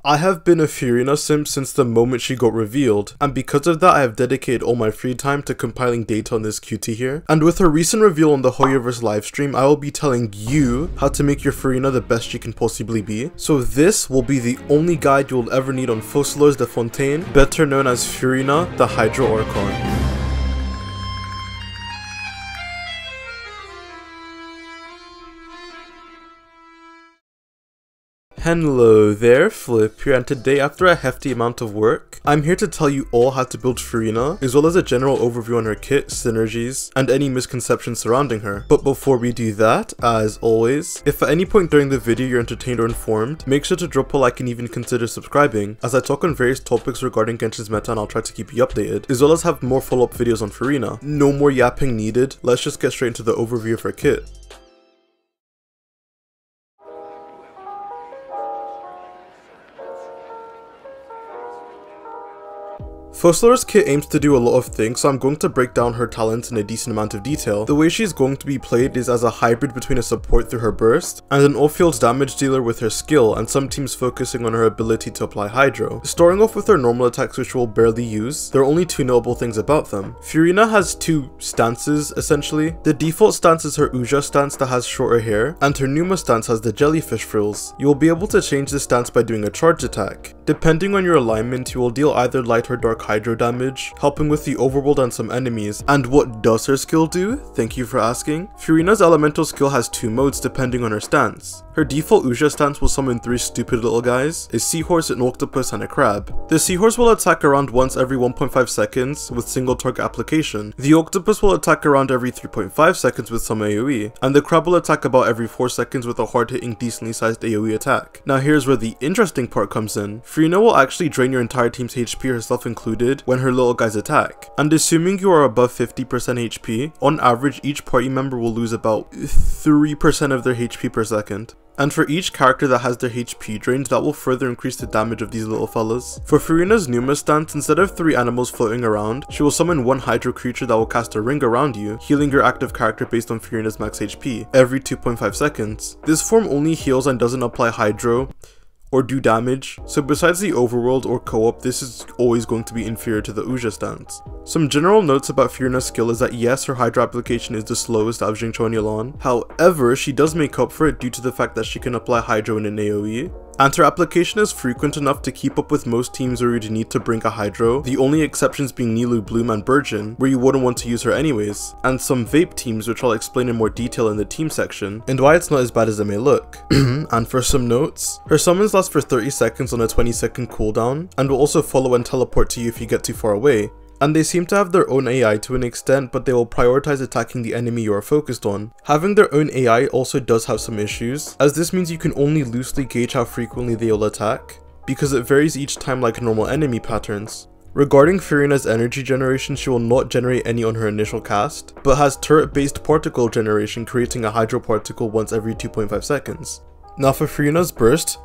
I have been a Furina simp since the moment she got revealed, and because of that I have dedicated all my free time to compiling data on this cutie here. And with her recent reveal on the Hoyoverse livestream, I will be telling you how to make your Furina the best she can possibly be. So this will be the only guide you will ever need on Focalors de Fontaine, better known as Furina the Hydro Archon. Hello there, Flip here, and today after a hefty amount of work, I'm here to tell you all how to build Furina, as well as a general overview on her kit, Synergies, and any misconceptions surrounding her. But before we do that, as always, if at any point during the video you're entertained or informed, make sure to drop a like and even consider subscribing, as I talk on various topics regarding Genshin's meta and I'll try to keep you updated, as well as have more follow-up videos on Furina. No more yapping needed, let's just get straight into the overview of her kit. Focalors' kit aims to do a lot of things, so I'm going to break down her talents in a decent amount of detail. The way she's going to be played is as a hybrid between a support through her burst, and an off-field damage dealer with her skill, and some teams focusing on her ability to apply Hydro. Starting off with her normal attacks, which we'll barely use, there are only two notable things about them. Furina has two stances, essentially. The default stance is her Uja stance that has shorter hair, and her Numa stance has the jellyfish frills. You will be able to change this stance by doing a charge attack. Depending on your alignment, you will deal either light or dark Hydro damage, helping with the overworld and some enemies. And what does her skill do? Thank you for asking. Furina's elemental skill has two modes depending on her stance. Her default Uja stance will summon three stupid little guys, a seahorse, an octopus, and a crab. The seahorse will attack around once every 1.5 seconds with single target application. The octopus will attack around every 3.5 seconds with some AoE, and the crab will attack about every 4 seconds with a hard-hitting, decently sized AoE attack. Now here's where the interesting part comes in. Furina will actually drain your entire team's HP, herself included, when her little guys attack. And assuming you are above 50% HP, on average each party member will lose about 3% of their HP per second. And for each character that has their HP drained, that will further increase the damage of these little fellas. For Furina's Numa stance, instead of 3 animals floating around, she will summon one Hydro creature that will cast a ring around you, healing your active character based on Furina's max HP, every 2.5 seconds. This form only heals and doesn't apply Hydro or do damage, so besides the overworld or co-op, this is always going to be inferior to the Uja stance. Some general notes about Furina's skill is that yes, her Hydro application is the slowest out of Jingchuan Yalan, however, she does make up for it due to the fact that she can apply Hydro in an AoE, and her application is frequent enough to keep up with most teams where you'd need to bring a Hydro, the only exceptions being Nilou, Bloom, and Burgeon, where you wouldn't want to use her anyways, and some vape teams, which I'll explain in more detail in the team section, and why it's not as bad as it may look. And for some notes, her summons last for 30 seconds on a 20-second cooldown, and will also follow and teleport to you if you get too far away. And they seem to have their own AI to an extent, but they will prioritize attacking the enemy you are focused on. Having their own AI also does have some issues, as this means you can only loosely gauge how frequently they will attack, because it varies each time like normal enemy patterns. Regarding Furina's energy generation, she will not generate any on her initial cast, but has turret-based particle generation, creating a Hydro particle once every 2.5 seconds. Now for Furina's burst,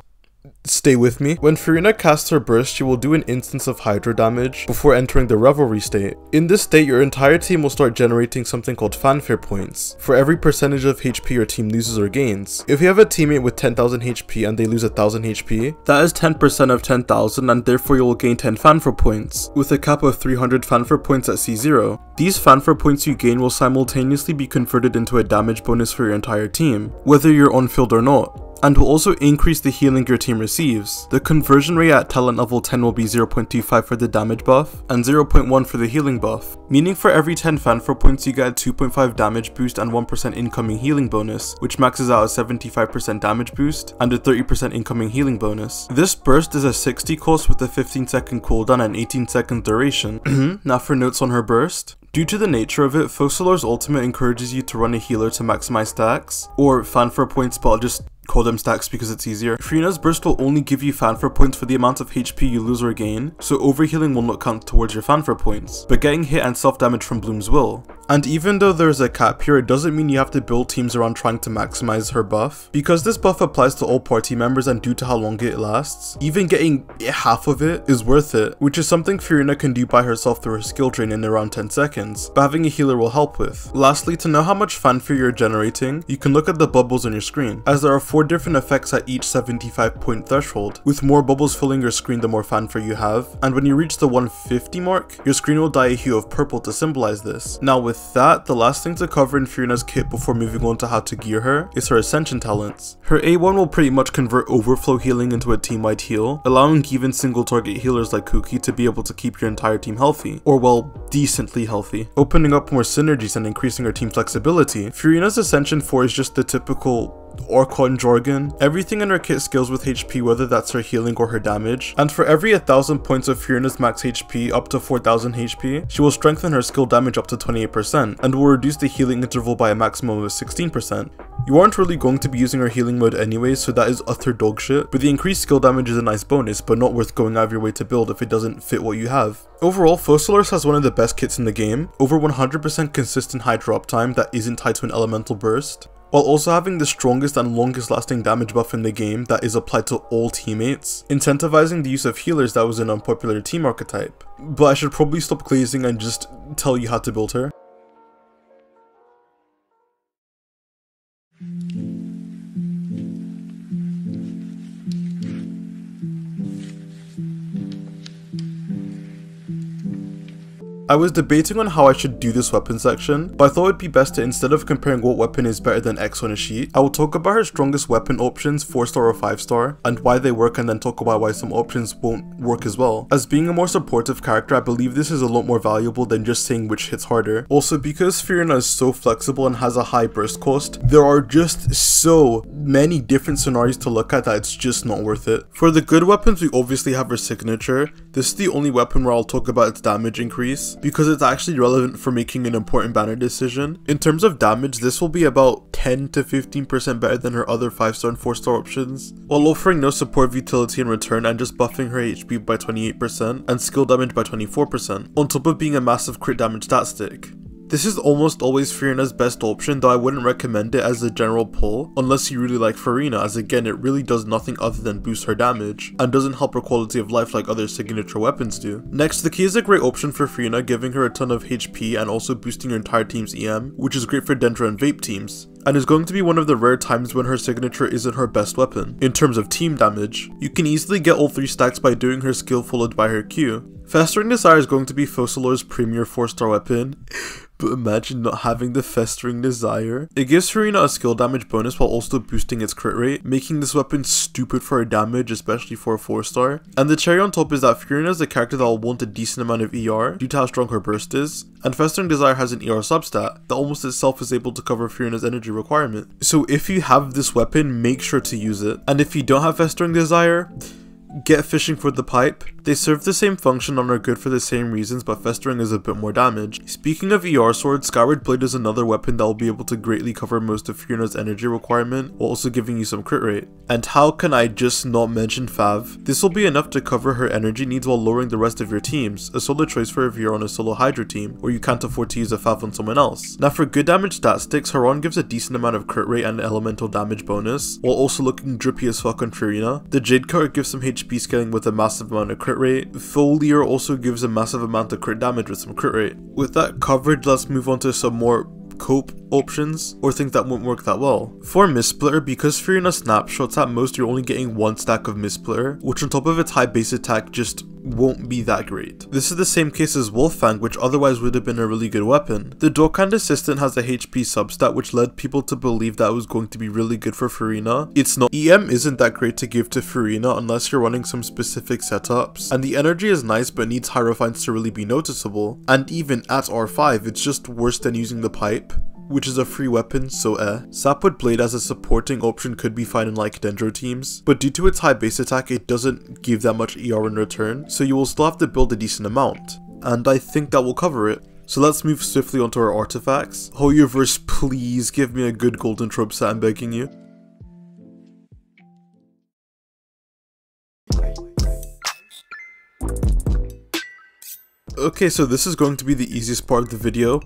stay with me. When Furina casts her burst, she will do an instance of Hydro damage before entering the Revelry state. In this state, your entire team will start generating something called fanfare points for every percentage of HP your team loses or gains. If you have a teammate with 10,000 HP and they lose 1,000 HP, that is 10% of 10,000, and therefore you will gain 10 fanfare points, with a cap of 300 fanfare points at C0. These fanfare points you gain will simultaneously be converted into a damage bonus for your entire team, whether you're on field or not, and will also increase the healing your team receives. The conversion rate at talent level 10 will be 0.25 for the damage buff, and 0.1 for the healing buff, meaning for every 10 fanfare points you get a 2.5 damage boost and 1% incoming healing bonus, which maxes out a 75% damage boost and a 30% incoming healing bonus. This burst is a 60 cost with a 15-second cooldown and 18-second duration. Now for notes on her burst. Due to the nature of it, Focalors Ultimate encourages you to run a healer to maximize stacks, or fanfare points, but I'll just call them stacks because it's easier. Furina's burst will only give you fanfare points for the amount of HP you lose or gain, so overhealing will not count towards your fanfare points, but getting hit and self-damage from blooms will. And even though there's a cap here, it doesn't mean you have to build teams around trying to maximize her buff, because this buff applies to all party members, and due to how long it lasts, even getting half of it is worth it, which is something Furina can do by herself through her skill drain in around 10 seconds, but having a healer will help with. Lastly, to know how much fanfare you're generating, you can look at the bubbles on your screen, as there are 4 4 different effects at each 75 point threshold, with more bubbles filling your screen the more fanfare you have, and when you reach the 150 mark, your screen will dye a hue of purple to symbolize this. Now with that, the last thing to cover in Furina's kit before moving on to how to gear her is her Ascension talents. Her A1 will pretty much convert overflow healing into a team-wide heal, allowing even single target healers like Kuki to be able to keep your entire team healthy, or well, decently healthy, opening up more synergies and increasing her team flexibility. Furina's Ascension 4 is just the typical Orcon jargon. Everything in her kit scales with HP, whether that's her healing or her damage, and for every 1000 points of Furina's max HP up to 4000 HP, she will strengthen her skill damage up to 28% and will reduce the healing interval by a maximum of 16%. You aren't really going to be using her healing mode anyways, so that is utter dog shit, but the increased skill damage is a nice bonus, but not worth going out of your way to build if it doesn't fit what you have. Overall, Furina.s has one of the best kits in the game, over 100% consistent high drop time that isn't tied to an elemental burst, while also having the strongest and longest lasting damage buff in the game that is applied to all teammates, incentivizing the use of healers that was an unpopular team archetype. But I should probably stop glazing and just tell you how to build her. I was debating on how I should do this weapon section, but I thought it'd be best to, instead of comparing what weapon is better than X on a sheet, I will talk about her strongest weapon options, 4-star or 5-star, and why they work, and then talk about why some options won't work as well. As being a more supportive character, I believe this is a lot more valuable than just saying which hits harder. Also, because Furina is so flexible and has a high burst cost, there are just so many different scenarios to look at that it's just not worth it. For the good weapons, we obviously have her signature. This is the only weapon where I'll talk about its damage increase, because it's actually relevant for making an important banner decision. In terms of damage, this will be about 10 to 15% better than her other 5-star and 4-star options, while offering no support utility in return and just buffing her HP by 28% and skill damage by 24%, on top of being a massive crit damage stat stick. This is almost always Furina's best option, though I wouldn't recommend it as a general pull unless you really like Furina, as again it really does nothing other than boost her damage and doesn't help her quality of life like other signature weapons do. Next, the key is a great option for Furina, giving her a ton of HP and also boosting her entire team's EM, which is great for Dendro and Vape teams, and is going to be one of the rare times when her signature isn't her best weapon. In terms of team damage, you can easily get all 3 stacks by doing her skill followed by her Q. Festering Desire is going to be Furina's premier 4-star weapon. But imagine not having the Festering Desire. It gives Furina a skill damage bonus while also boosting its crit rate, making this weapon stupid for her damage, especially for a 4-star. And the cherry on top is that Furina is a character that will want a decent amount of ER due to how strong her burst is, and Festering Desire has an ER substat that almost itself is able to cover Furina's energy requirement. So if you have this weapon, make sure to use it. And if you don't have Festering Desire, get Fishing for the Pipe. They serve the same function and are good for the same reasons, but Festering is a bit more damage. Speaking of ER swords, Skyward Blade is another weapon that will be able to greatly cover most of Furina's energy requirement, while also giving you some crit rate. And how can I just not mention Fav? This will be enough to cover her energy needs while lowering the rest of your teams, a solid choice for if you're on a solo Hydra team, or you can't afford to use a Fav on someone else. Now for good damage stat sticks, Haran gives a decent amount of crit rate and elemental damage bonus, while also looking drippy as fuck on Furina. The Jade card gives some HP scaling with a massive amount of crit rate. Foliar also gives a massive amount of crit damage with some crit rate. With that covered, let's move on to some more cope options, or things that won't work that well. For Mistsplitter, because Furina snapshots, at most you're only getting 1 stack of Mistsplitter, which on top of its high base attack just won't be that great. This is the same case as Wolffang, which otherwise would have been a really good weapon. The Dokkan Assistant has a HP substat, which led people to believe that it was going to be really good for Furina. It's not. EM isn't that great to give to Furina unless you're running some specific setups, and the energy is nice but needs Hierophants to really be noticeable, and even at R5 it's just worse than using the pipe, which is a free weapon, so Sapwood Blade as a supporting option could be fine in like Dendro teams, but due to its high base attack it doesn't give that much ER in return, so you will still have to build a decent amount, and I think that will cover it. So let's move swiftly onto our artifacts. Hoyoverse, please give me a good golden trope set, I'm begging you. Okay, so this is going to be the easiest part of the video.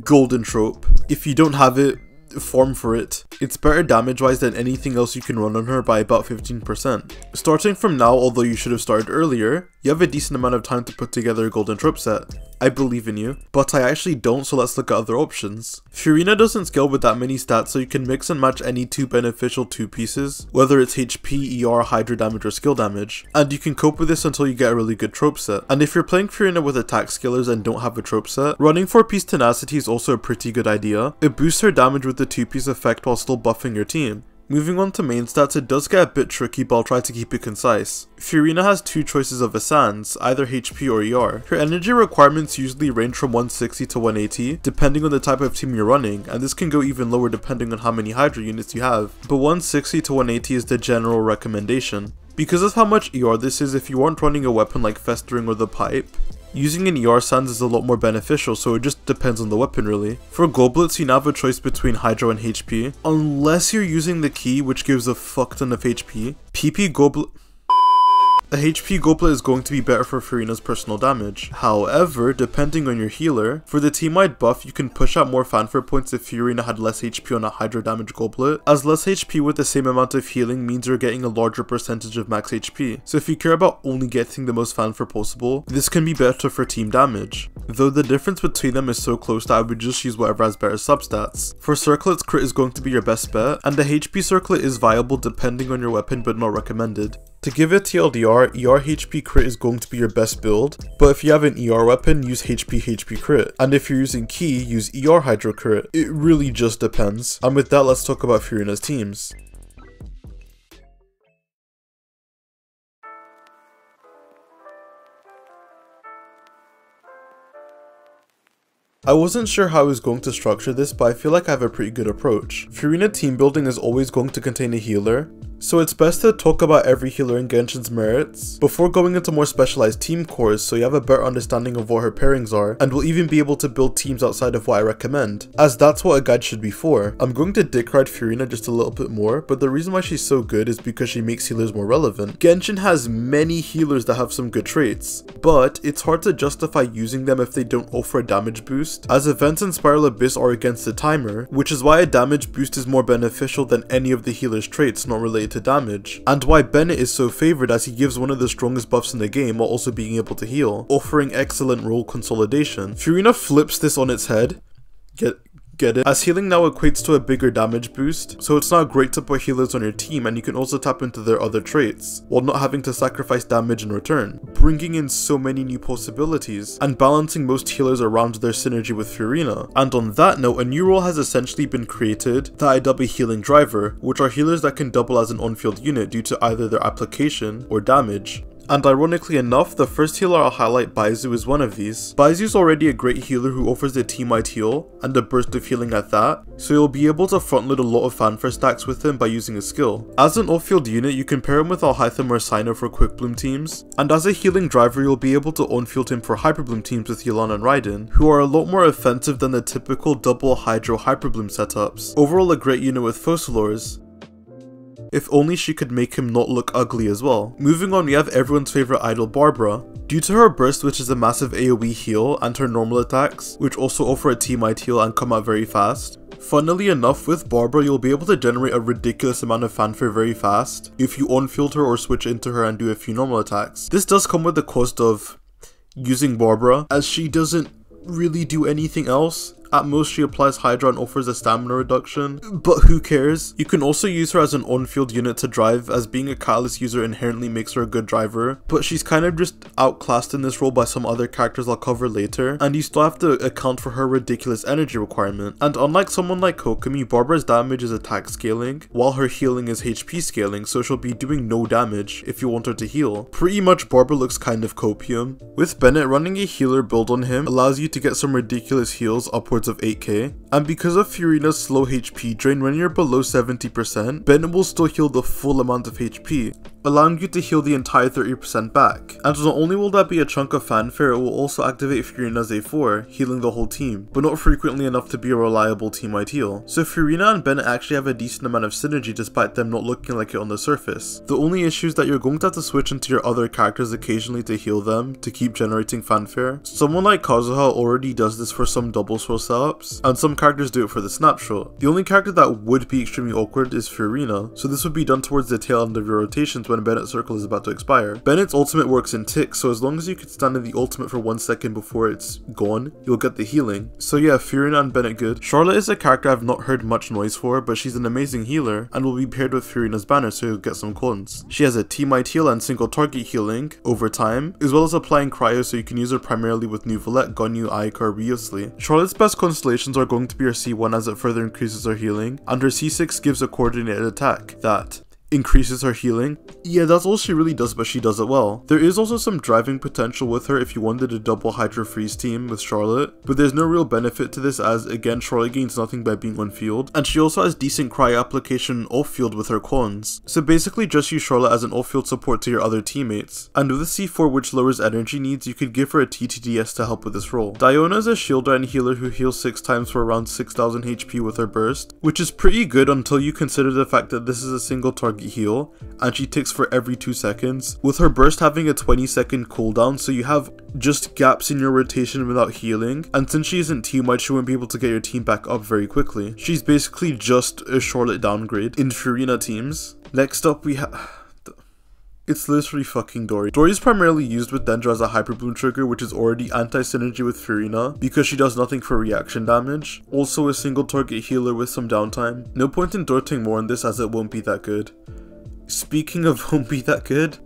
Golden trope. If you don't have it, farm for it. It's better damage wise than anything else you can run on her by about 15%. Starting from now, although you should have started earlier, you have a decent amount of time to put together a golden trope set. I believe in you. But I actually don't, so let's look at other options. Furina doesn't scale with that many stats, so you can mix and match any two beneficial 2 pieces, whether it's HP, ER, Hydro damage, or skill damage. And you can cope with this until you get a really good trope set. And if you're playing Furina with attack scalers and don't have a trope set, running 4-piece tenacity is also a pretty good idea. It boosts her damage with the 2-piece effect while still buffing your team. Moving on to main stats, it does get a bit tricky, but I'll try to keep it concise. Furina has 2 choices of Asans, either HP or ER. Her energy requirements usually range from 160 to 180, depending on the type of team you're running, and this can go even lower depending on how many Hydra units you have, but 160 to 180 is the general recommendation. Because of how much ER this is, if you aren't running a weapon like Festering or the Pipe, using an ER Sans is a lot more beneficial, so it just depends on the weapon really. For Goblets, you now have a choice between Hydro and HP, unless you're using the key, which gives a fuck ton of HP. PP Goblet... A HP Goblet is going to be better for Furina's personal damage. However, depending on your healer, for the team-wide buff, you can push out more fanfare points if Furina had less HP on a Hydro damage Goblet, as less HP with the same amount of healing means you're getting a larger percentage of max HP. So if you care about only getting the most fanfare possible, this can be better for team damage. Though the difference between them is so close that I would just use whatever has better substats. For Circlets, crit is going to be your best bet, and the HP Circlet is viable depending on your weapon but not recommended. To give it TLDR, ER HP crit is going to be your best build, but if you have an ER weapon, use HP crit, and if you're using key, use ER Hydro crit. It really just depends. And with that, let's talk about Furina's teams. I wasn't sure how I was going to structure this, but I feel like I have a pretty good approach. Furina team building is always going to contain a healer, so it's best to talk about every healer in Genshin's merits before going into more specialized team cores so you have a better understanding of what her pairings are, and will even be able to build teams outside of what I recommend, as that's what a guide should be for. I'm going to dick ride Furina just a little bit more, but the reason why she's so good is because she makes healers more relevant. Genshin has many healers that have some good traits, but it's hard to justify using them if they don't offer a damage boost, as Events and Spiral Abyss are against the timer, which is why a damage boost is more beneficial than any of the healer's traits not related to damage, and why Bennett is so favored as he gives one of the strongest buffs in the game while also being able to heal, offering excellent role consolidation. Furina flips this on its head. Get it? As healing now equates to a bigger damage boost, so it's now great to put healers on your team and you can also tap into their other traits, while not having to sacrifice damage in return, bringing in so many new possibilities, and balancing most healers around their synergy with Furina. And on that note, a new role has essentially been created that I dub a healing driver, which are healers that can double as an on-field unit due to either their application or damage. And ironically enough, the first healer I'll highlight, Baizu, is one of these. Baizu's already a great healer who offers a team-wide heal, and a burst of healing at that, so you'll be able to frontload a lot of fanfare stacks with him by using a skill. As an off-field unit, you can pair him with Alhaitham or Cyno for Quick Bloom teams, and as a healing driver, you'll be able to on-field him for Hyperbloom teams with Yelan and Raiden, who are a lot more offensive than the typical double Hydro Hyperbloom setups. Overall, a great unit with Focalors. If only she could make him not look ugly as well. Moving on, we have everyone's favorite idol, Barbara. Due to her burst, which is a massive AoE heal, and her normal attacks, which also offer a team-wide heal and come out very fast. Funnily enough, with Barbara, you'll be able to generate a ridiculous amount of fanfare very fast if you on-field her or switch into her and do a few normal attacks. This does come with the cost of using Barbara, as she doesn't really do anything else. At most, she applies Hydra and offers a stamina reduction, but who cares? You can also use her as an on-field unit to drive, as being a Catalyst user inherently makes her a good driver, but she's kind of just outclassed in this role by some other characters I'll cover later, and you still have to account for her ridiculous energy requirement. And unlike someone like Kokomi, Barbara's damage is attack scaling, while her healing is HP scaling, so she'll be doing no damage if you want her to heal. Pretty much Barbara looks kind of copium. With Bennett, running a healer build on him allows you to get some ridiculous heals upwards of 8k, and because of Furina's slow HP drain, when you're below 70%, Bennett will still heal the full amount of HP, allowing you to heal the entire 30% back. And not only will that be a chunk of fanfare, it will also activate Furina's A4, healing the whole team, but not frequently enough to be a reliable team-wide heal. So Furina and Bennett actually have a decent amount of synergy despite them not looking like it on the surface. The only issue is that you're going to have to switch into your other characters occasionally to heal them to keep generating fanfare. Someone like Kazuha already does this for some double swirl setups, and some characters do it for the snapshot. The only character that would be extremely awkward is Furina, so this would be done towards the tail end of your rotations when Bennett's circle is about to expire. Bennett's ultimate works in ticks, so as long as you can stand in the ultimate for 1 second before it's gone, you'll get the healing. So yeah, Furina and Bennett good. Charlotte is a character I've not heard much noise for, but she's an amazing healer and will be paired with Furina's banner, so you'll get some cons. She has a teammate heal and single target healing over time, as well as applying cryo, so you can use her primarily with Nuvolette, Gonyu, Aika, or Riosley. Charlotte's best constellations are going to be her C1 as it further increases her healing, and her C6 gives a coordinated attack that increases her healing. Yeah, that's all she really does, but she does it well. There is also some driving potential with her if you wanted a double Hydra freeze team with Charlotte, but there's no real benefit to this as, again, Charlotte gains nothing by being on field, and she also has decent cryo application off field with her cons. So basically just use Charlotte as an off field support to your other teammates. And with a C4 which lowers energy needs, you could give her a TTDS to help with this role. Diona is a shielder and healer who heals 6 times for around 6000 HP with her burst, which is pretty good until you consider the fact that this is a single target heal and she ticks for every 2 seconds, with her burst having a 20-second cooldown, so you have just gaps in your rotation without healing, and since she isn't team-wide, she won't be able to get your team back up very quickly. She's basically just a Charlotte downgrade in Furina teams. Next up we have... It's literally fucking Dory. Dory is primarily used with Dendra as a Hyper Bloom trigger, which is already anti-synergy with Furina because she does nothing for reaction damage. Also a single target healer with some downtime. No point in dorting more on this as it won't be that good. Speaking of won't be that good,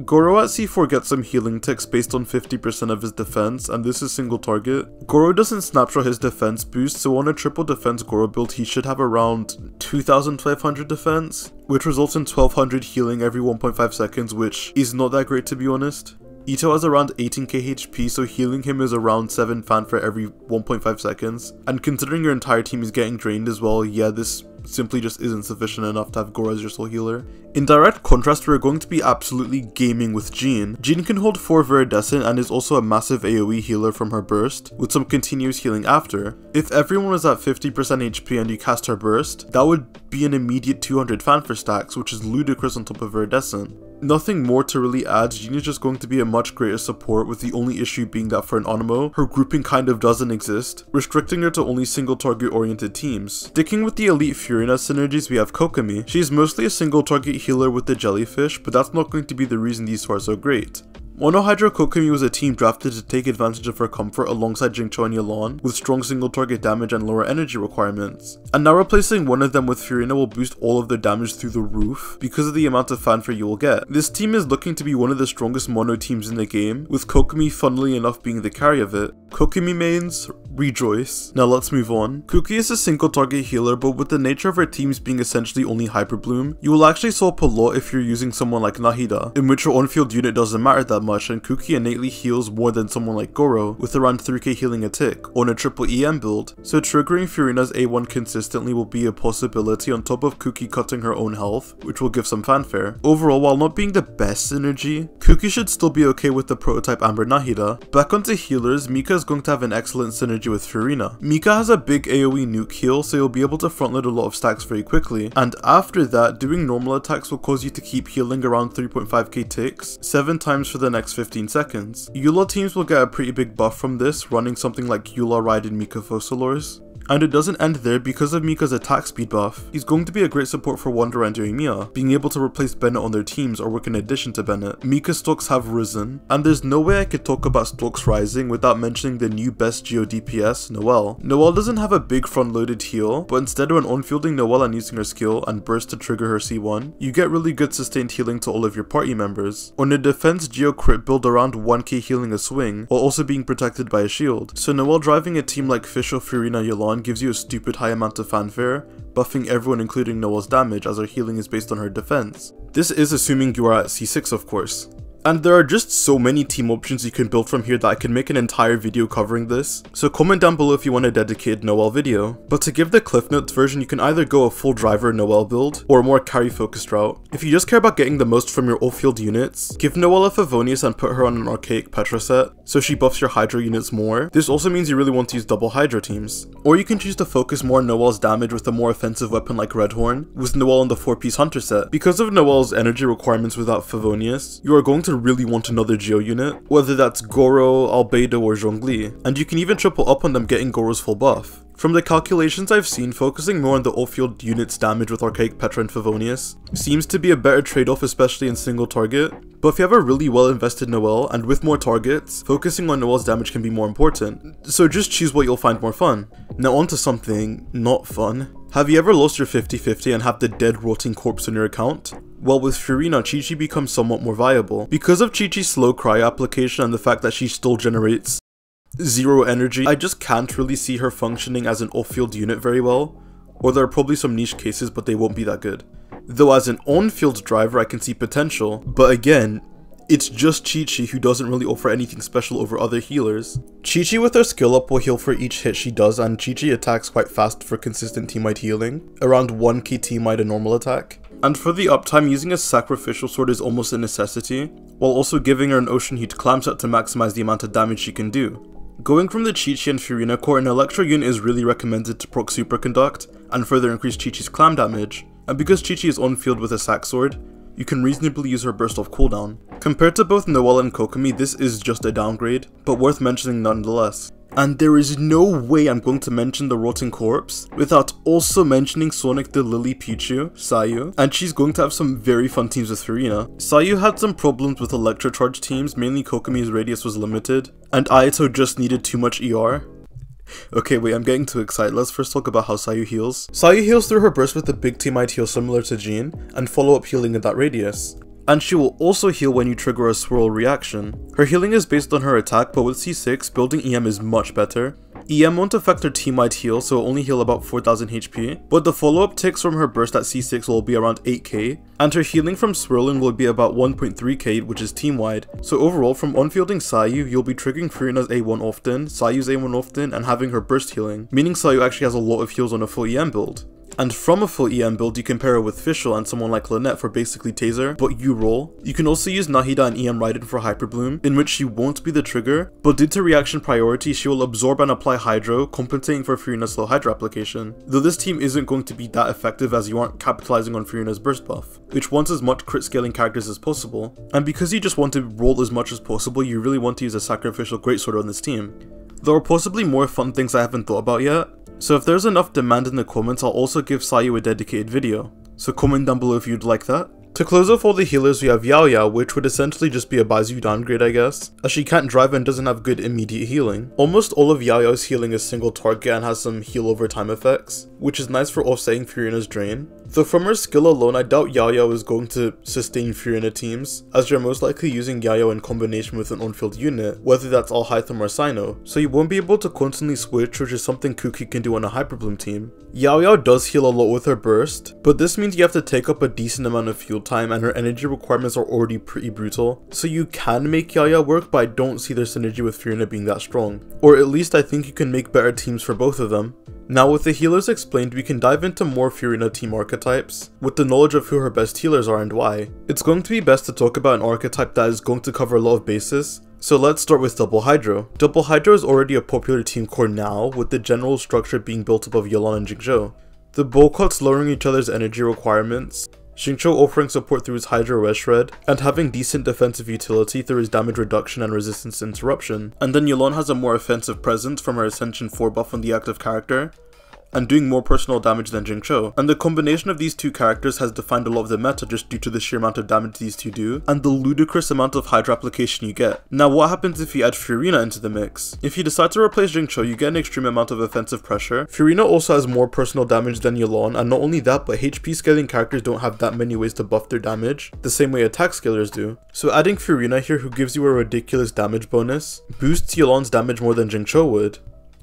Goro at C4 gets some healing ticks based on 50% of his defense, and this is single target. Goro doesn't snapshot his defense boost, so on a triple defense Goro build he should have around 2500 defense, which results in 1200 healing every 1.5 seconds, which is not that great to be honest. Ito has around 18k HP, so healing him is around 7 fanfare every 1.5 seconds, and considering your entire team is getting drained as well, yeah, this simply just isn't sufficient enough to have Goro as your sole healer. In direct contrast, we're going to be absolutely gaming with Jean. Jean can hold 4 Viridescent and is also a massive AoE healer from her burst, with some continuous healing after. If everyone was at 50% HP and you cast her burst, that would be an immediate 200 fanfare stacks, which is ludicrous on top of Viridescent. Nothing more to really add, Jean is just going to be a much greater support, with the only issue being that for an Onimo, her grouping kind of doesn't exist, restricting her to only single target oriented teams. Sticking with the elite Furina synergies, we have Kokomi. She is mostly a single target healer with the jellyfish, but that's not going to be the reason these two are so great. Monohydra Kokomi was a team drafted to take advantage of her comfort alongside Jingcho and Yelan, with strong single target damage and lower energy requirements. And now replacing one of them with Furina will boost all of their damage through the roof because of the amount of fanfare you will get. This team is looking to be one of the strongest mono teams in the game, with Kokomi funnily enough being the carry of it. Kokomi mains, rejoice. Now let's move on. Kuki is a single target healer, but with the nature of her teams being essentially only Hyper Bloom, you will actually swap a lot if you're using someone like Nahida, in which your on-field unit doesn't matter that much, and Kuki innately heals more than someone like Goro, with around 3k healing a tick, on a triple EM build, so triggering Furina's A1 consistently will be a possibility on top of Kuki cutting her own health, which will give some fanfare. Overall, while not being the best synergy, Kuki should still be okay with the prototype Amber Nahida. Back onto healers, Mika is going to have an excellent synergy with Furina. Mika has a big AoE nuke heal, so you'll be able to frontload a lot of stacks very quickly, and after that, doing normal attacks will cause you to keep healing around 3.5k ticks, 7 times for the next 15 seconds. Eula teams will get a pretty big buff from this, running something like Eula Ride and Mika Fossilors. And it doesn't end there because of Mika's attack speed buff. He's going to be a great support for Wonder and Yoimiya, being able to replace Bennett on their teams or work in addition to Bennett. Mika's stocks have risen, and there's no way I could talk about stocks rising without mentioning the new best Geo DPS, Noelle. Noelle doesn't have a big front-loaded heal, but instead when on-fielding Noelle and using her skill and burst to trigger her C1, you get really good sustained healing to all of your party members. On a defense Geo crit build around 1k healing a swing, while also being protected by a shield. So Noelle driving a team like Fischl, Furina, Yelan gives you a stupid high amount of fanfare, buffing everyone including Noelle's damage as her healing is based on her defense. This is assuming you are at C6 of course. And there are just so many team options you can build from here that I can make an entire video covering this, so comment down below if you want a dedicated Noelle video. But to give the Cliff Notes version, you can either go a full driver Noelle build, or a more carry focused route. If you just care about getting the most from your off-field units, give Noelle a Favonius and put her on an archaic Petra set, so she buffs your Hydra units more. This also means you really want to use double Hydra teams. Or you can choose to focus more on Noelle's damage with a more offensive weapon like Redhorn, with Noelle on the 4-piece Hunter set. Because of Noelle's energy requirements without Favonius, you are going to to really want another Geo unit, whether that's Goro, Albedo, or Zhongli, and you can even triple up on them getting Goro's full buff. From the calculations I've seen, focusing more on the off-field unit's damage with Archaic Petra and Favonius seems to be a better trade-off, especially in single target, but if you have a really well invested Noelle, and with more targets, focusing on Noelle's damage can be more important, so just choose what you'll find more fun. Now onto something not fun. Have you ever lost your 50-50 and have the dead rotting corpse on your account? Well, with Furina, Chi-Chi becomes somewhat more viable. Because of Chi-Chi's slow cryo application and the fact that she still generates zero energy, I just can't really see her functioning as an off-field unit very well, or there are probably some niche cases, but they won't be that good. Though as an on-field driver I can see potential, but again, it's just Chi-Chi who doesn't really offer anything special over other healers. Chi-Chi with her skill up will heal for each hit she does, and Chi-Chi attacks quite fast for consistent team-wide healing, around 1k team-wide a normal attack. And for the uptime, using a sacrificial sword is almost a necessity, while also giving her an ocean heat clam set to maximize the amount of damage she can do. Going from the Chi-Chi and Furina core, an Electro unit is really recommended to proc Superconduct and further increase Chi-Chi's clam damage, and because Chi-Chi is on field with a sac sword, you can reasonably use her burst off cooldown. Compared to both Noelle and Kokomi, this is just a downgrade, but worth mentioning nonetheless. And there is no way I'm going to mention the Rotting Corpse without also mentioning Sonic the Lily Pichu, Sayu, and she's going to have some very fun teams with Furina. Sayu had some problems with Electrocharge teams, mainly Kokomi's radius was limited, and Ayato just needed too much ER. Okay, wait, I'm getting too excited. Let's first talk about how Sayu heals. Sayu heals through her burst with a big team-wide heal similar to Jean, and follow-up healing in that radius. And she will also heal when you trigger a swirl reaction. Her healing is based on her attack, but with C6, building EM is much better. EM won't affect her team-wide heal, so it'll only heal about 4000 HP, but the follow-up ticks from her burst at C6 will be around 8k, and her healing from swirling will be about 1.3k, which is team-wide. So overall, from on-fielding Sayu, you'll be triggering Furina's A1 often, Sayu's A1 often, and having her burst healing, meaning Sayu actually has a lot of heals on a full EM build. And from a full EM build, you can pair her with Fischl and someone like Lynette for basically Taser, but you roll. You can also use Nahida and EM Raiden for Hyper Bloom, in which she won't be the trigger, but due to reaction priority, she will absorb and apply Hydro, compensating for Furina's slow Hydro application. Though this team isn't going to be that effective as you aren't capitalizing on Furina's burst buff, which wants as much crit scaling characters as possible, and because you just want to roll as much as possible, you really want to use a sacrificial greatsword on this team. There are possibly more fun things I haven't thought about yet, so if there's enough demand in the comments, I'll also give Sayu a dedicated video, so comment down below if you'd like that. To close off all the healers, we have Yao Yao, which would essentially just be a Baizu downgrade I guess, as she can't drive and doesn't have good immediate healing. Almost all of Yao Yao's healing is single target and has some heal over time effects, which is nice for offsetting Furina's drain. Though from her skill alone, I doubt Yao Yao is going to sustain Furina teams, as you're most likely using Yao Yao in combination with an on-field unit, whether that's Alhaitham or Sino, so you won't be able to constantly switch, which is something Kuki can do on a Hyper Bloom team. Yao Yao does heal a lot with her burst, but this means you have to take up a decent amount of field time and her energy requirements are already pretty brutal, so you can make Yao Yao work, but I don't see their synergy with Furina being that strong. Or at least I think you can make better teams for both of them. Now with the healers explained, we can dive into more Furina team archetypes, with the knowledge of who her best healers are and why. It's going to be best to talk about an archetype that is going to cover a lot of bases, so let's start with Double Hydro. Double Hydro is already a popular team core now, with the general structure being built above Yelan and Jingzhou. The Bocots lowering each other's energy requirements, Xingqiu offering support through his Hydro Red Shred, and having decent defensive utility through his damage reduction and resistance to interruption. And then Yelan has a more offensive presence from her Ascension 4 buff on the active character, and doing more personal damage than Xingqiu. And the combination of these two characters has defined a lot of the meta just due to the sheer amount of damage these two do, and the ludicrous amount of Hydro application you get. Now what happens if you add Furina into the mix? If you decide to replace Xingqiu, you get an extreme amount of offensive pressure. Furina also has more personal damage than Yelan, and not only that, but HP scaling characters don't have that many ways to buff their damage, the same way attack scalers do. So adding Furina here, who gives you a ridiculous damage bonus, boosts Yelan's damage more than Xingqiu would.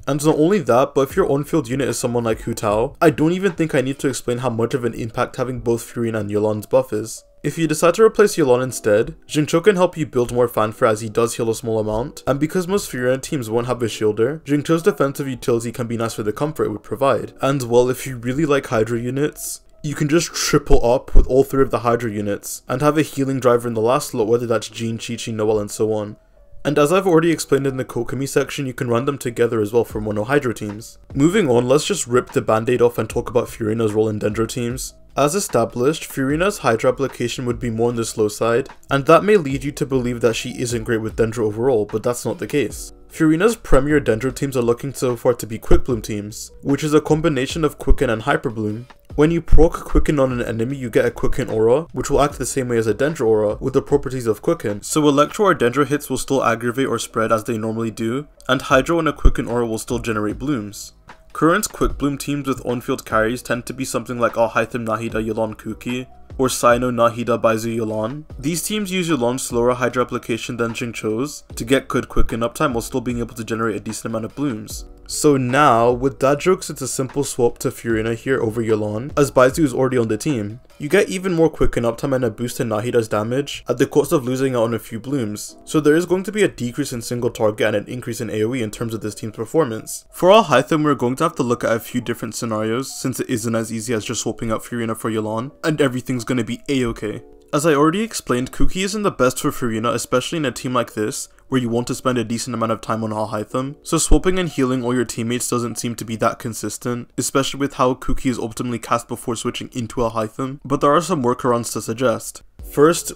And not only that, but if your on-field unit is someone like Hu Tao, I don't even think I need to explain how much of an impact having both Furina and Yelan's buff is. If you decide to replace Yelan instead, Xingqiu can help you build more fanfare as he does heal a small amount, and because most Furina teams won't have a shielder, Xingqiu's defensive utility can be nice for the comfort it would provide. And well, if you really like Hydro units, you can just triple up with all 3 of the Hydro units, and have a healing driver in the last slot, whether that's Jean, Chi-Chi, Noelle, and so on. And as I've already explained in the Kokomi section, you can run them together as well for mono Hydro teams. Moving on, let's just rip the band-aid off and talk about Furina's role in Dendro teams. As established, Furina's Hydra application would be more on the slow side, and that may lead you to believe that she isn't great with Dendro overall, but that's not the case. Furina's premier Dendro teams are looking so far to be Quick Bloom teams, which is a combination of Quicken and Hyper Bloom. When you proc Quicken on an enemy, you get a Quicken aura, which will act the same way as a Dendro aura, with the properties of Quicken. So Electro or Dendro hits will still aggravate or spread as they normally do, and Hydro and a Quicken aura will still generate blooms. Current Quick Bloom teams with on-field carries tend to be something like Alhaitham Nahida Yelan Kuki, or Sino Nahida Baizu Yelan. These teams use Yelan's slower Hydra application than Xingqiu's to get good Quicken uptime while still being able to generate a decent amount of blooms. So now, with dad jokes, it's a simple swap to Furina here over Yelan, as Baizu is already on the team. You get even more Quicken uptime and a boost in Nahida's damage, at the cost of losing out on a few blooms. So there is going to be a decrease in single target and an increase in AoE in terms of this team's performance. For Alhaitham, we're going to have to look at a few different scenarios, since it isn't as easy as just swapping out Furina for Yelan, and everything's going to be a-okay. As I already explained, Kuki isn't the best for Furina, especially in a team like this, where you want to spend a decent amount of time on Alhaitham, so swapping and healing all your teammates doesn't seem to be that consistent, especially with how Kuki is ultimately cast before switching into Alhaitham, but there are some workarounds to suggest. First,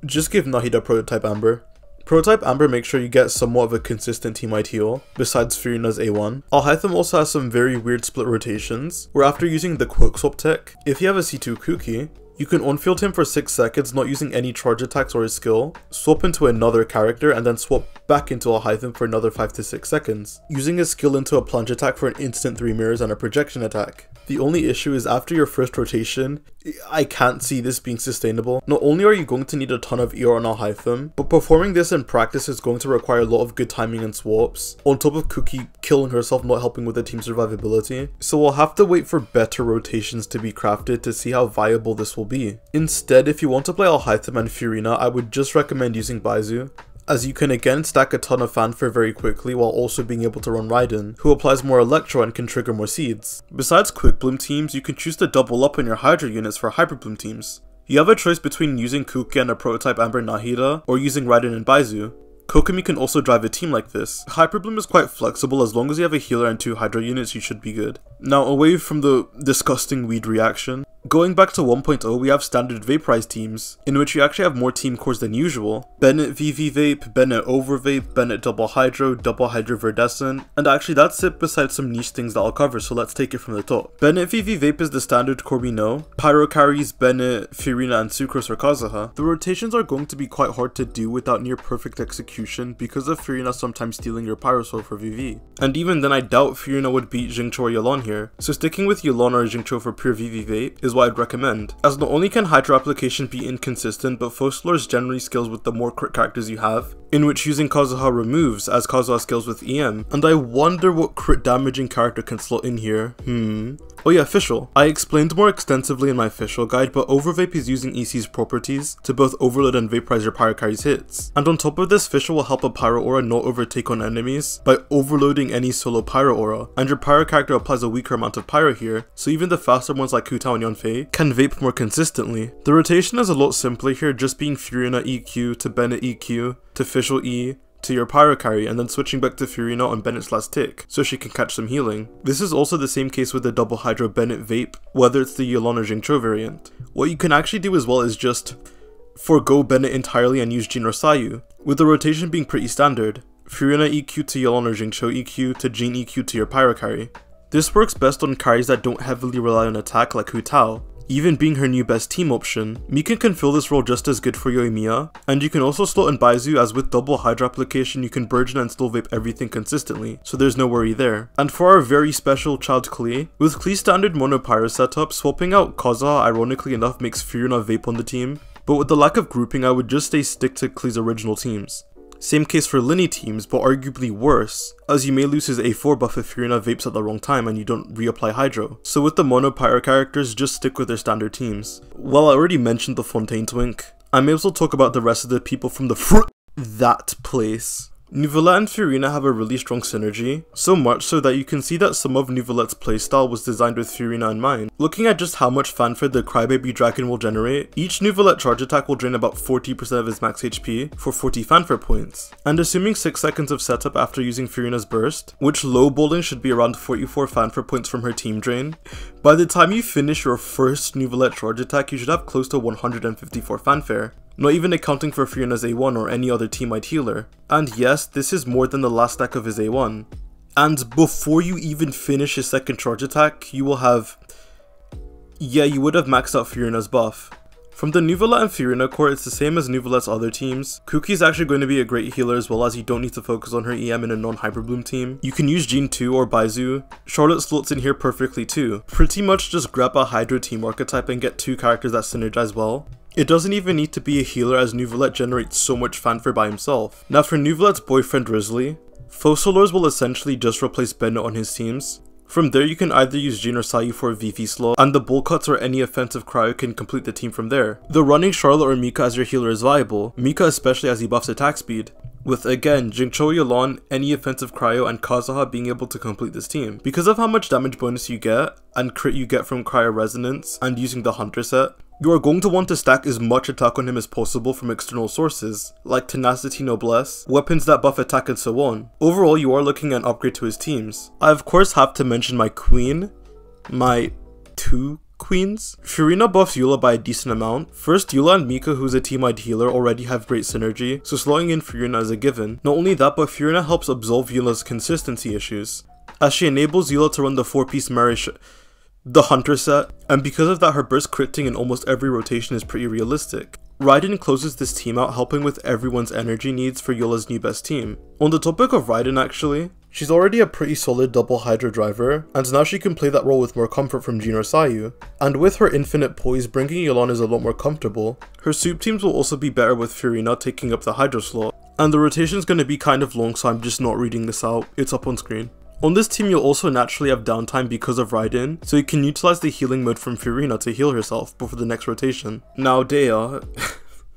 just give Nahida Prototype Amber. Prototype Amber makes sure you get somewhat of a consistent team-wide heal, besides Furina's A1. Alhaitham also has some very weird split rotations, where after using the Quick Swap tech, if you have a C2 Kuki, you can on-field him for 6 seconds not using any charge attacks or his skill, swap into another character, and then swap back into Alhaitham for another 5 to 6 seconds, using his skill into a plunge attack for an instant 3 mirrors and a projection attack. The only issue is after your first rotation, I can't see this being sustainable. Not only are you going to need a ton of ER on Alhaitham, but performing this in practice is going to require a lot of good timing and swaps, on top of Kuki killing herself not helping with the team's survivability. So we'll have to wait for better rotations to be crafted to see how viable this will be. Instead, if you want to play Alhaitham and Furina, I would just recommend using Baizu, as you can again stack a ton of fanfare very quickly while also being able to run Raiden, who applies more Electro and can trigger more seeds. Besides Quick Bloom teams, you can choose to double up on your Hydra units for Hyper Bloom teams. You have a choice between using Kuki and a Prototype Amber Nahida, or using Raiden and Baizu. Kokomi can also drive a team like this. Hyper Bloom is quite flexible, as long as you have a healer and 2 Hydra units you should be good. Now away from the disgusting weed reaction, going back to 1.0 we have standard vaporized teams, in which you actually have more team cores than usual. Bennett VV Vape, Bennett Over Vape, Bennett Double Hydro Verdescent, and actually that's it besides some niche things that I'll cover, so let's take it from the top. Bennett VV Vape is the standard core we know. Pyro carries Bennett, Furina, and Sucrose or Kazuha. The rotations are going to be quite hard to do without near perfect execution because of Furina sometimes stealing your Pyro Sword for VV. And even then I doubt Furina would beat Xingqiu or Yelan here, so sticking with Yelan or Xingqiu for pure VV Vape is what I'd recommend, as not only can Hydra application be inconsistent, but Fossilor's generally scales with the more crit characters you have, in which using Kazuha removes, as Kazuha scales with EM, and I wonder what crit damaging character can slot in here. Oh yeah, Fischl. I explained more extensively in my Fischl guide, but Overvape is using EC's properties to both overload and vaporize your Pyro carry's hits. And on top of this, Fischl will help a Pyro aura not overtake on enemies by overloading any solo Pyro aura, and your Pyro character applies a weaker amount of Pyro here, so even the faster ones like Hu Tao and Yanfei can vape more consistently. The rotation is a lot simpler here, just being Furina EQ to Bennett EQ to Fischl E to your Pyro carry, and then switching back to Furina on Bennett's last tick, so she can catch some healing. This is also the same case with the double Hydro Bennett Vape, whether it's the Yelan or Xingqiu variant. What you can actually do as well is just forgo Bennett entirely and use Jin or Sayu, with the rotation being pretty standard. Furina EQ to Yelan or Xingqiu EQ to Jin EQ to your Pyro carry. This works best on carries that don't heavily rely on attack like Hu Tao, even being her new best team option. Mika can fill this role just as good for Yoimiya, and you can also slot in Baizu, as with double Hydra application you can burgeon and still vape everything consistently, so there's no worry there. And for our very special child Klee, with Klee's standard mono Pyro setup, swapping out Kazuha ironically enough makes Furina vape on the team, but with the lack of grouping I would just stick to Klee's original teams. Same case for Linny teams, but arguably worse, as you may lose his A4 buff if Furina vapes at the wrong time and you don't reapply Hydro. So with the mono Pyro characters, just stick with their standard teams. While I already mentioned the Fontaine Twink, I may as well talk about the rest of the people from that place. Neuvillette and Furina have a really strong synergy, so much so that you can see that some of Neuvillette's playstyle was designed with Furina in mind. Looking at just how much fanfare the Crybaby Dragon will generate, each Neuvillette charge attack will drain about 40% of his max HP for 40 fanfare points, and assuming 6 seconds of setup after using Furina's burst, which lowballing should be around 44 fanfare points from her team drain, by the time you finish your first Neuvillette charge attack you should have close to 154 fanfare. Not even accounting for Furina's A1 or any other team-wide healer. And yes, this is more than the last stack of his A1. And before you even finish his second charge attack, you will have... yeah, you would have maxed out Furina's buff. From the Neuvillette and Furina core, it's the same as Neuvillette's other teams. Kuki is actually going to be a great healer as well, as you don't need to focus on her EM in a non-Hyperbloom team. You can use Jean 2 or Baizu. Charlotte slots in here perfectly too. Pretty much just grab a Hydro team archetype and get 2 characters that synergize well. It doesn't even need to be a healer, as Neuvillette generates so much fanfare by himself. Now for Neuvillette's boyfriend Risley, Fossolors will essentially just replace Bennett on his teams. From there you can either use Jin or Sayu for a VV slot, and the bull cuts or any offensive cryo can complete the team from there. The running Charlotte or Mika as your healer is viable, Mika especially as he buffs attack speed, with again Jingcho Yolon, any offensive cryo, and Kazuha being able to complete this team. Because of how much damage bonus you get, and crit you get from cryo resonance, and using the hunter set, you are going to want to stack as much attack on him as possible from external sources, like Tenacity Noblesse, weapons that buff attack and so on. Overall, you are looking at an upgrade to his teams. I of course have to mention my queen, my 2 queens. Furina buffs Eula by a decent amount. First, Eula and Mika, who's a team-wide healer, already have great synergy, so slowing in Furina is a given. Not only that, but Furina helps absolve Eula's consistency issues, as she enables Eula to run the 4-piece the hunter set, and because of that her burst critting in almost every rotation is pretty realistic. Raiden closes this team out, helping with everyone's energy needs for Eula's new best team. On the topic of Raiden actually, she's already a pretty solid double Hydra driver, and now she can play that role with more comfort from Jin or Sayu. And with her infinite poise, bringing Yelan is a lot more comfortable. Her soup teams will also be better with Furina taking up the Hydra slot. And the rotation's going to be kind of long, so I'm just not reading this out, it's up on screen. On this team you'll also naturally have downtime because of Raiden, so you can utilize the healing mode from Furina to heal herself before the next rotation. Now Dea,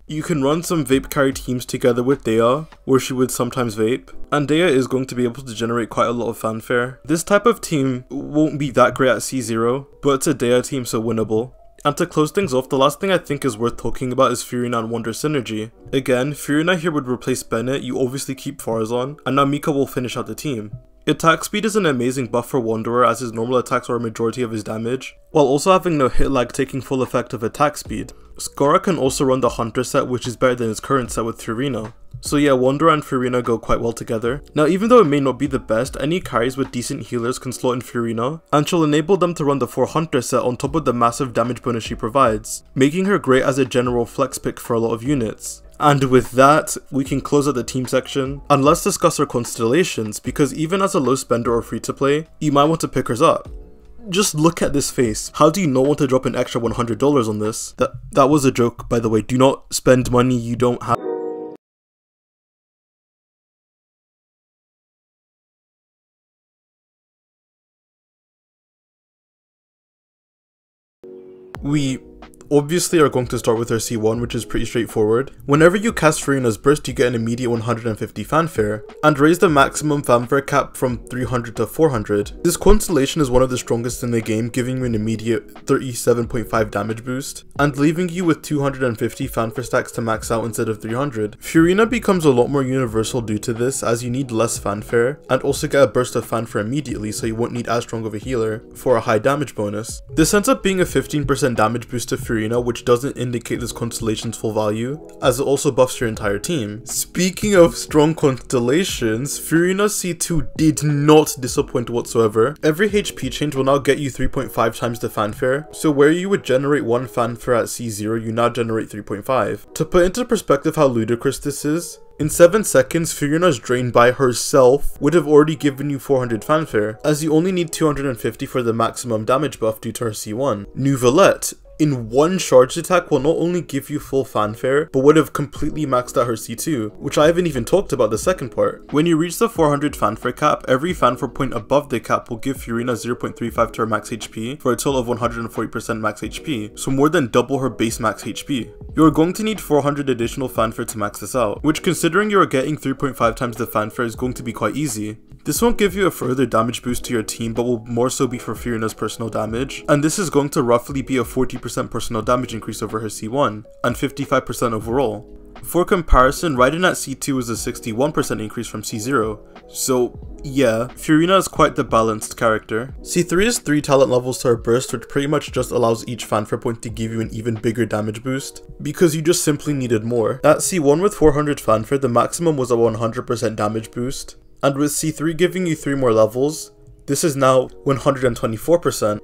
you can run some vape carry teams together with Dea, where she would sometimes vape, and Dea is going to be able to generate quite a lot of fanfare. This type of team won't be that great at C0, but it's a Dea team so winnable. And to close things off, the last thing I think is worth talking about is Furina and Wonder synergy. Again, Furina here would replace Bennett, you obviously keep Farazan, and now Mika will finish out the team. Attack speed is an amazing buff for Wanderer, as his normal attacks are a majority of his damage, while also having no hit lag taking full effect of attack speed. Skara can also run the Hunter set, which is better than his current set with Furina. So yeah, Wanderer and Furina go quite well together. Now even though it may not be the best, any carries with decent healers can slot in Furina, and she'll enable them to run the 4 Hunter set on top of the massive damage bonus she provides, making her great as a general flex pick for a lot of units. And with that, we can close out the team section, and let's discuss our Constellations, because even as a low spender or free to play, you might want to pick hers up. Just look at this face. How do you not want to drop an extra $100 on this? That was a joke, by the way. Do not spend money you don't have. We obviously are going to start with our C1, which is pretty straightforward. Whenever you cast Furina's burst, you get an immediate 150 fanfare, and raise the maximum fanfare cap from 300 to 400. This Constellation is one of the strongest in the game, giving you an immediate 37.5 damage boost, and leaving you with 250 fanfare stacks to max out instead of 300. Furina becomes a lot more universal due to this, as you need less fanfare, and also get a burst of fanfare immediately, so you won't need as strong of a healer for a high damage bonus. This ends up being a 15% damage boost to Furina, which doesn't indicate this Constellation's full value, as it also buffs your entire team. Speaking of strong Constellations, Furina's C2 did not disappoint whatsoever. Every HP change will now get you 3.5 times the fanfare, so where you would generate 1 fanfare at C0, you now generate 3.5. To put into perspective how ludicrous this is, in 7 seconds, Furina's drain by herself would have already given you 400 fanfare, as you only need 250 for the maximum damage buff due to her C1. Neuvillette. in one charged attack will not only give you full fanfare, but would have completely maxed out her C2, which I haven't even talked about the second part. When you reach the 400 fanfare cap, every fanfare point above the cap will give Furina 0.35 to her max HP for a total of 140% max HP, so more than double her base max HP. You are going to need 400 additional fanfare to max this out, which considering you are getting 3.5 times the fanfare is going to be quite easy. This won't give you a further damage boost to your team, but will more so be for Furina's personal damage, and this is going to roughly be a 40% personal damage increase over her C1, and 55% overall. For comparison, Raiden at C2 is a 61% increase from C0, so yeah, Furina is quite the balanced character. C3 is 3 talent levels to her burst, which pretty much just allows each fanfare point to give you an even bigger damage boost, because you just simply needed more. At C1 with 400 fanfare, the maximum was a 100% damage boost. And with C3 giving you 3 more levels, this is now 124%.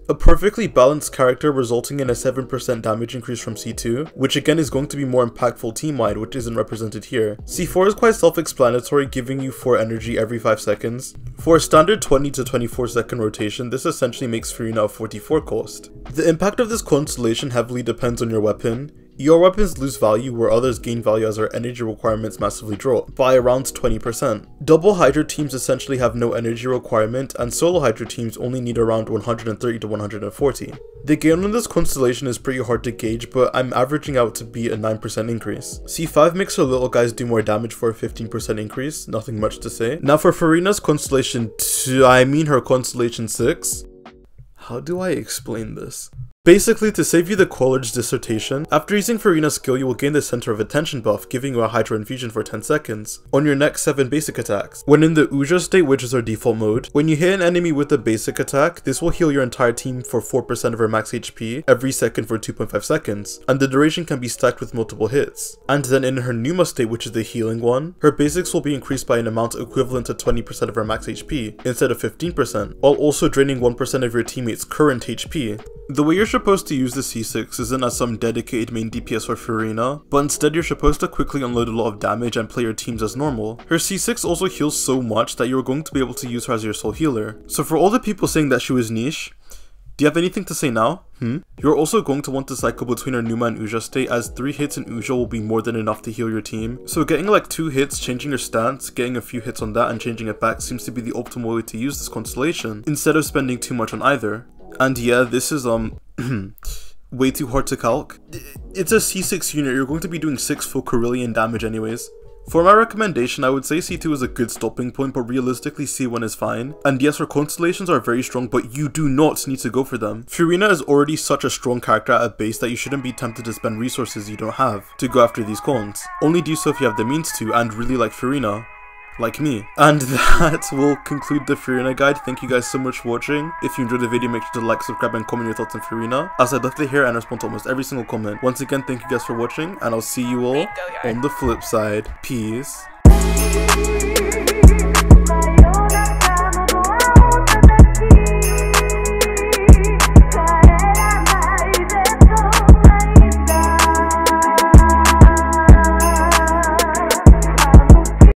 A perfectly balanced character resulting in a 7% damage increase from C2, which again is going to be more impactful team-wide, which isn't represented here. C4 is quite self-explanatory, giving you 4 energy every 5 seconds. For a standard 20 to 24 second rotation, this essentially makes Furina a 44 cost. The impact of this constellation heavily depends on your weapon. Your weapons lose value where others gain value as our energy requirements massively drop, by around 20%. Double Hydra teams essentially have no energy requirement, and solo Hydra teams only need around 130 to 140. The gain on this constellation is pretty hard to gauge, but I'm averaging out to be a 9% increase. C5 makes her little guys do more damage for a 15% increase, nothing much to say. Now for Furina's constellation 2, I mean her constellation 6. How do I explain this? Basically, to save you the college dissertation, after using Furina's skill you will gain the Center of Attention buff, giving you a Hydra Infusion for 10 seconds, on your next 7 basic attacks. When in the Uja state, which is our default mode, when you hit an enemy with a basic attack, this will heal your entire team for 4% of her max HP every second for 2.5 seconds, and the duration can be stacked with multiple hits. And then in her Numa state, which is the healing one, her basics will be increased by an amount equivalent to 20% of her max HP, instead of 15%, while also draining 1% of your teammates' current HP. The way you're supposed to use the C6 isn't as some dedicated main DPS for Furina, but instead you're supposed to quickly unload a lot of damage and play your teams as normal. Her C6 also heals so much that you're going to be able to use her as your sole healer. So for all the people saying that she was niche, do you have anything to say now? You're also going to want to cycle between her Numa and Uja state, as 3 hits in Uja will be more than enough to heal your team. So getting like 2 hits, changing your stance, getting a few hits on that and changing it back seems to be the optimal way to use this constellation, instead of spending too much on either. And yeah, this is way too hard to calc. It's a C6 unit, you're going to be doing 6 full Carillion damage anyways. For my recommendation, I would say C2 is a good stopping point, but realistically C1 is fine. And yes, her constellations are very strong, but you do not need to go for them. Furina is already such a strong character at a base that you shouldn't be tempted to spend resources you don't have to go after these cons. Only do so if you have the means to, and really like Furina. Like me. And that will conclude the Furina guide. Thank you guys so much for watching. If you enjoyed the video, make sure to like, subscribe, and comment your thoughts on Furina, as I'd love to hear and respond to almost every single comment. Once again, thank you guys for watching, and I'll see you all on the flip side. Peace.